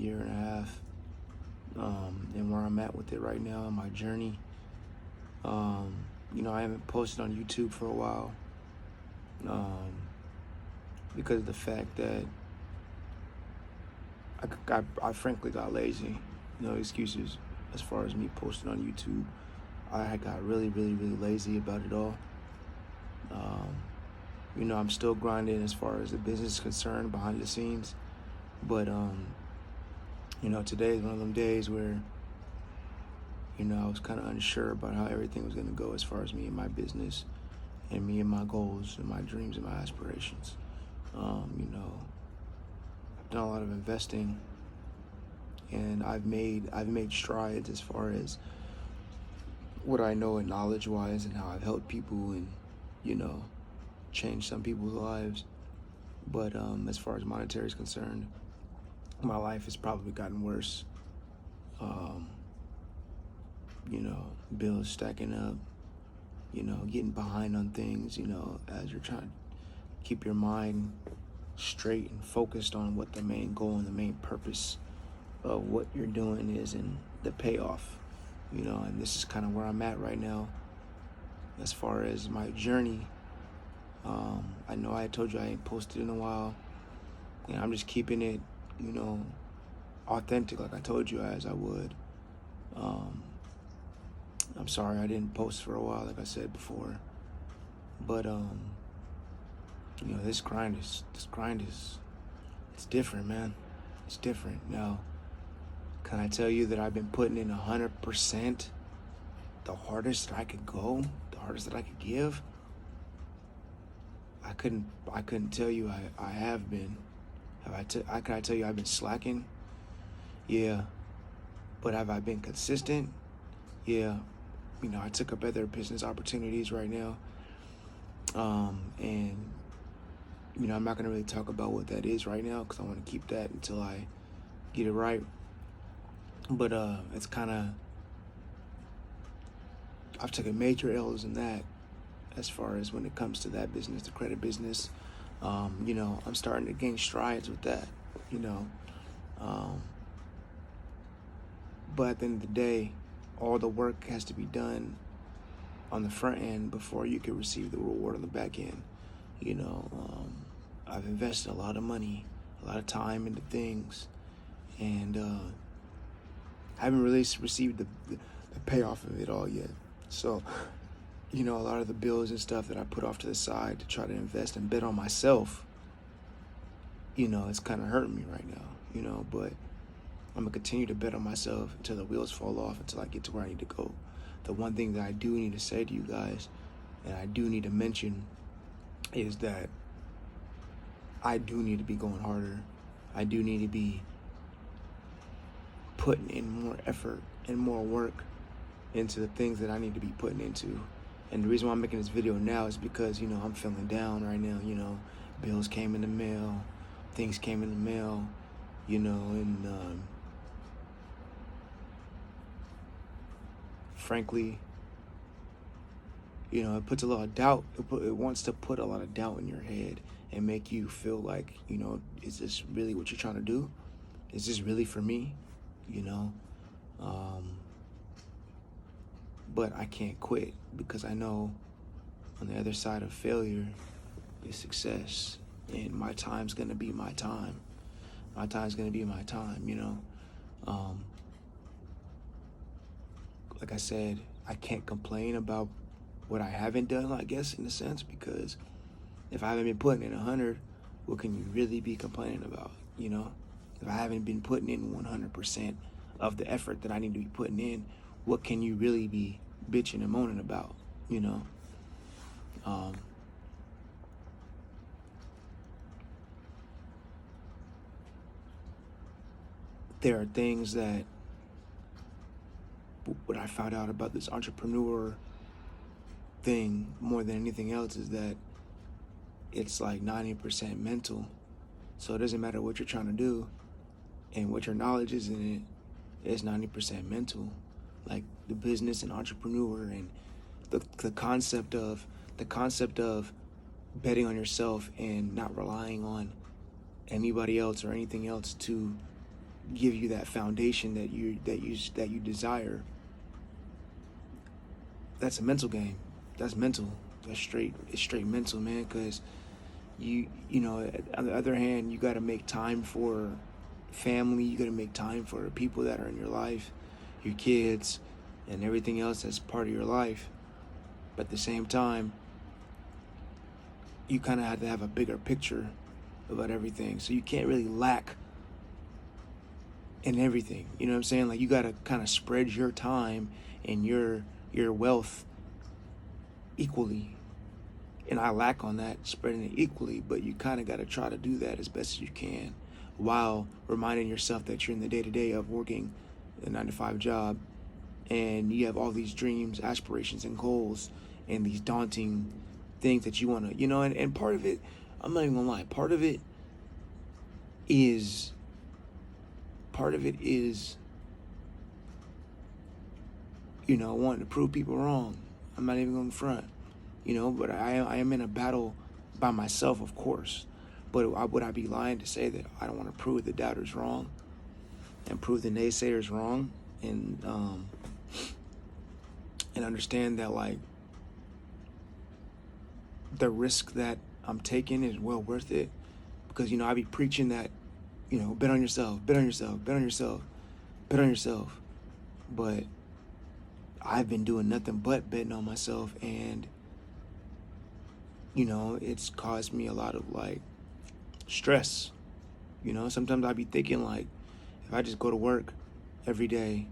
year and a half, and where I'm at with it right now in my journey. I haven't posted on YouTube for a while, um, because of the fact that I frankly got lazy. No excuses as far as me posting on YouTube. I got really, really, really lazy about it all. Um, I'm still grinding as far as the business is concerned behind the scenes, but today is one of them days where I was kind of unsure about how everything was going to go as far as me and my business, and me and my goals and my dreams and my aspirations. I've done a lot of investing, and I've made strides as far as what I know and knowledge wise, and how I've helped people and changed some people's lives. But as far as monetary is concerned, my life has probably gotten worse. Um, Bills stacking up, getting behind on things, as you're trying to keep your mind straight and focused on what the main goal and the main purpose of what you're doing is, and the payoff, and this is kind of where I'm at right now as far as my journey. I know I told you I ain't posted in a while, and I'm just keeping it, authentic like I told you as I would. I'm sorry I didn't post for a while, like I said before, but this grind is it's different, man. It's different. Now, can I tell you that I've been putting in 100%, the hardest that I could go, the hardest that I could give? I couldn't tell you I have been. Can I tell you I've been slacking? Yeah. But have I been consistent? Yeah. I took up other business opportunities right now. And I'm not going to really talk about what that is right now, because I want to keep that until I get it right. But it's kind of, I've taken major L's in that as far as when it comes to that business, the credit business. I'm starting to gain strides with that, but at the end of the day, all the work has to be done on the front end before you can receive the reward on the back end. I've invested a lot of money, a lot of time into things, and I haven't really received the payoff of it all yet. So, a lot of the bills and stuff that I put off to the side to try to invest and bet on myself, it's kind of hurting me right now, but I'm going to continue to bet on myself until the wheels fall off, until I get to where I need to go. The one thing that I do need to say to you guys, and I do need to mention, is that I do need to be going harder. I do need to be putting in more effort and more work into the things that I need to be putting into. And the reason why I'm making this video now is because, I'm feeling down right now. Bills came in the mail, things came in the mail, and frankly, it puts a lot of doubt. It wants to put a lot of doubt in your head and make you feel like, is this really what you're trying to do? Is this really for me? But I can't quit, because I know on the other side of failure is success, and my time's gonna be my time. My time's gonna be my time, Like I said, I can't complain about what I haven't done, I guess, in a sense, because if I haven't been putting in 100, what can you really be complaining about, If I haven't been putting in 100% of the effort that I need to be putting in, what can you really be bitching and moaning about, There are things that, what I found out about this entrepreneur thing more than anything else, is that it's like 90% mental. So it doesn't matter what you're trying to do and what your knowledge is in it, it's 90% mental. Like the business and entrepreneur, and the concept of betting on yourself and not relying on anybody else or anything else to give you that foundation that you desire. That's a mental game. That's mental. That's straight. It's straight mental, man. Because you know, on the other hand, you got to make time for family. You got to make time for people that are in your life, your kids, and everything else that's part of your life. But at the same time, you kind of have to have a bigger picture about everything. So you can't really lack in everything. You know what I'm saying? Like, you got to kind of spread your time and your wealth equally. And I lack on that, spreading it equally, but you kind of got to try to do that as best as you can while reminding yourself that you're in the day-to-day of working a 9-to-5 job, and you have all these dreams, aspirations, and goals, and these daunting things that you want to, you know, and part of it, I'm not even gonna lie, part of it is, you know, wanting to prove people wrong. I'm not even going to front, you know, but I am in a battle by myself, of course. But would I be lying to say that I don't want to prove the doubters wrong and prove the naysayers wrong, and understand that, like, the risk that I'm taking is well worth it? Because, you know, I be preaching that, you know, bet on yourself, bet on yourself, bet on yourself, bet on yourself. But I've been doing nothing but betting on myself, and, you know, it's caused me a lot of, like, stress. You know, sometimes I be thinking, like, if I just go to work every day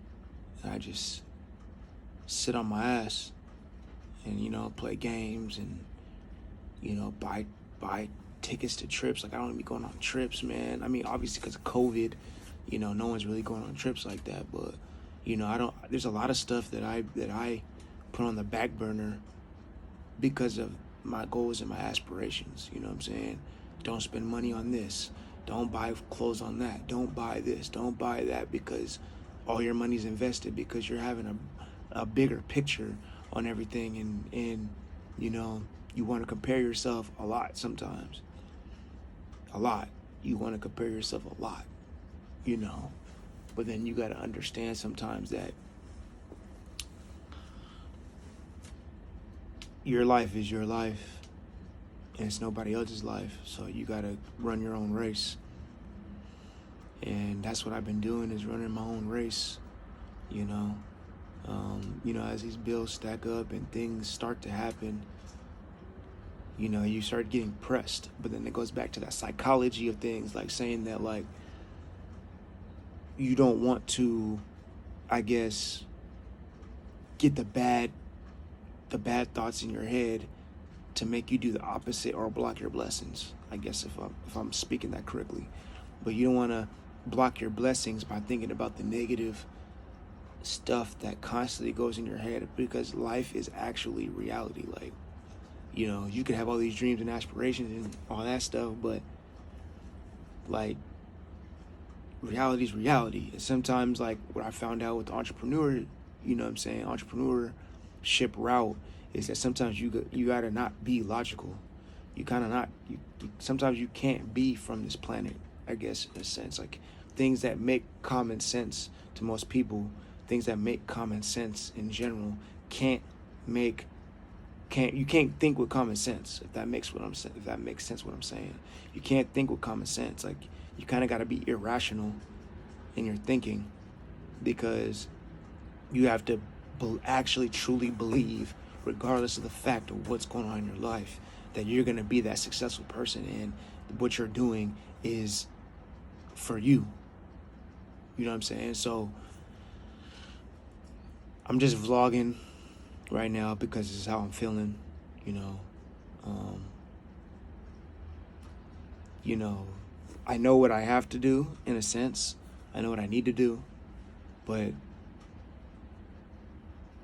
and I just sit on my ass and, you know, play games and, you know, buy tickets to trips. Like, I don't even be going on trips, man. I mean, obviously because of COVID, you know, no one's really going on trips like that. But, you know, there's a lot of stuff that I put on the back burner because of my goals and my aspirations. You know what I'm saying? Don't spend money on this. Don't buy clothes on that. Don't buy this. Don't buy that, because all your money's invested, because you're having a bigger picture on everything. And you know, you want to compare yourself a lot sometimes. A lot. You want to compare yourself a lot, you know. But then you got to understand sometimes that your life is your life, and it's nobody else's life. So you got to run your own race. And that's what I've been doing, is running my own race, you know. You know, as these bills stack up and things start to happen, you know, you start getting pressed. But then it goes back to that psychology of things, like saying that, like, you don't want to, I guess, get the bad thoughts in your head to make you do the opposite or block your blessings. I guess if I'm speaking that correctly. But you don't want to block your blessings by thinking about the negative stuff that constantly goes in your head, because life is actually reality. Like, you know, you could have all these dreams and aspirations and all that stuff, but, like, reality is reality. And sometimes, like, what I found out with the entrepreneur, you know what I'm saying, entrepreneurship route, is that sometimes you gotta not be logical. You kind of not, sometimes you can't be from this planet, I guess, in a sense. Like, things that make common sense to most people, things that make common sense in general, you can't think with common sense, if that makes sense what I'm saying. You can't think with common sense. Like, you kind of got to be irrational in your thinking, because you have to actually truly believe, regardless of the fact of what's going on in your life, that you're going to be that successful person, and what you're doing is for you. You know what I'm saying? So I'm just vlogging right now because this is how I'm feeling, you know. You know, I know what I have to do, in a sense. I know what I need to do, but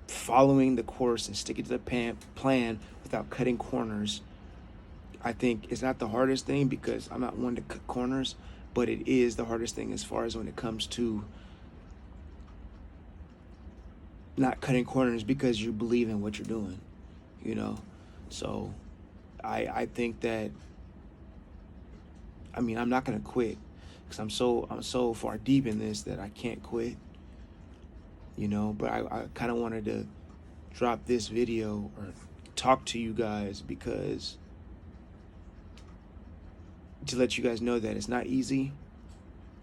following the course and sticking to the plan without cutting corners, I think is not the hardest thing, because I'm not one to cut corners, but it is the hardest thing as far as when it comes to not cutting corners because you believe in what you're doing, you know. So I think that, I mean, I'm not going to quit, because I'm so far deep in this that I can't quit, you know. But I kind of wanted to drop this video or talk to you guys, because to let you guys know that it's not easy,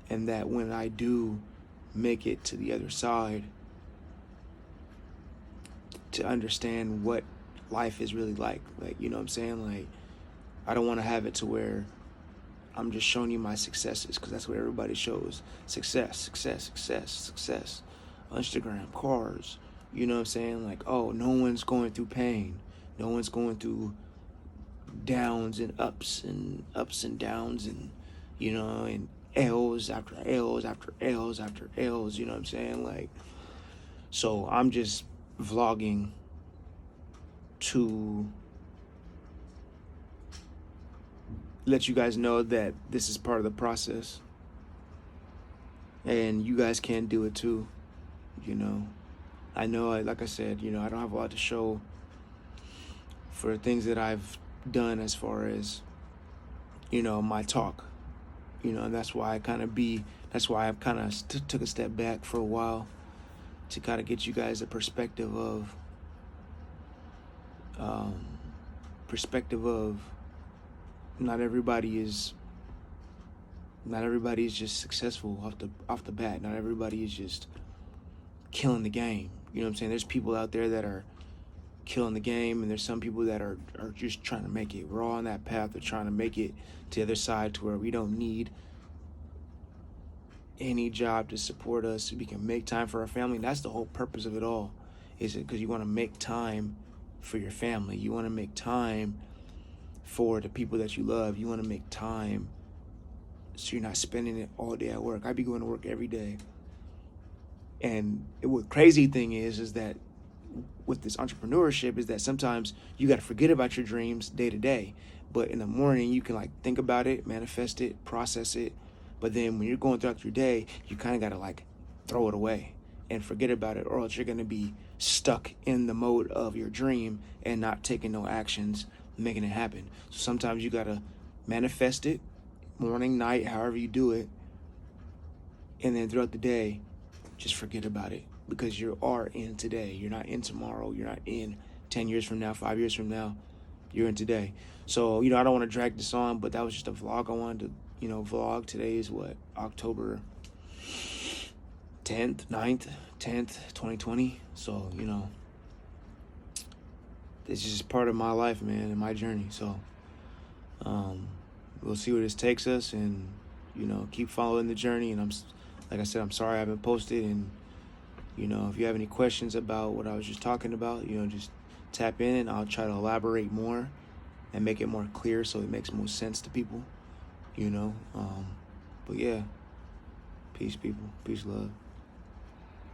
and that when I do make it to the other side, to understand what life is really like, you know what I'm saying? Like, I don't want to have it to where I'm just showing you my successes, because that's what everybody shows. Success, success, success, success. Instagram, cars, you know what I'm saying? Like, oh, no one's going through pain. No one's going through downs and ups and downs, and, you know, and L's after L's after L's after L's, you know what I'm saying? Like, so I'm just vlogging to let you guys know that this is part of the process, and you guys can do it too, you know. I know, like I said, you know, I don't have a lot to show for things that I've done as far as, you know, my talk, you know, and that's why I kind of took a step back for a while, to kind of get you guys a perspective of not everybody is just successful off the bat. Not everybody is just killing the game. You know what I'm saying? There's people out there that are killing the game, and there's some people that are just trying to make it. We're all on that path of trying to make it to the other side, to where we don't need any job to support us, so we can make time for our family. And that's the whole purpose of it all, is it because you want to make time for your family. You want to make time for the people that you love. You want to make time so you're not spending it all day at work. I be going to work every day. And what crazy thing is that with this entrepreneurship is that sometimes you got to forget about your dreams day to day. But in the morning, you can like think about it, manifest it, process it. But then when you're going throughout your day, you kind of got to like throw it away and forget about it, or else you're going to be stuck in the mode of your dream and not taking no actions, making it happen. So sometimes you got to manifest it, morning, night, however you do it. And then throughout the day, just forget about it, because you are in today. You're not in tomorrow. You're not in 10 years from now, 5 years from now. You're in today. So, you know, I don't want to drag this on, but that was just a vlog I wanted to, you know, vlog. Today is what, October 10th, 2020. So, you know, this is just part of my life, man, and my journey. So, we'll see where this takes us, and, you know, keep following the journey. And like I said, I'm sorry I haven't posted, and, you know, if you have any questions about what I was just talking about, you know, just tap in and I'll try to elaborate more and make it more clear so it makes more sense to people, you know. But yeah, peace, people. Peace, love.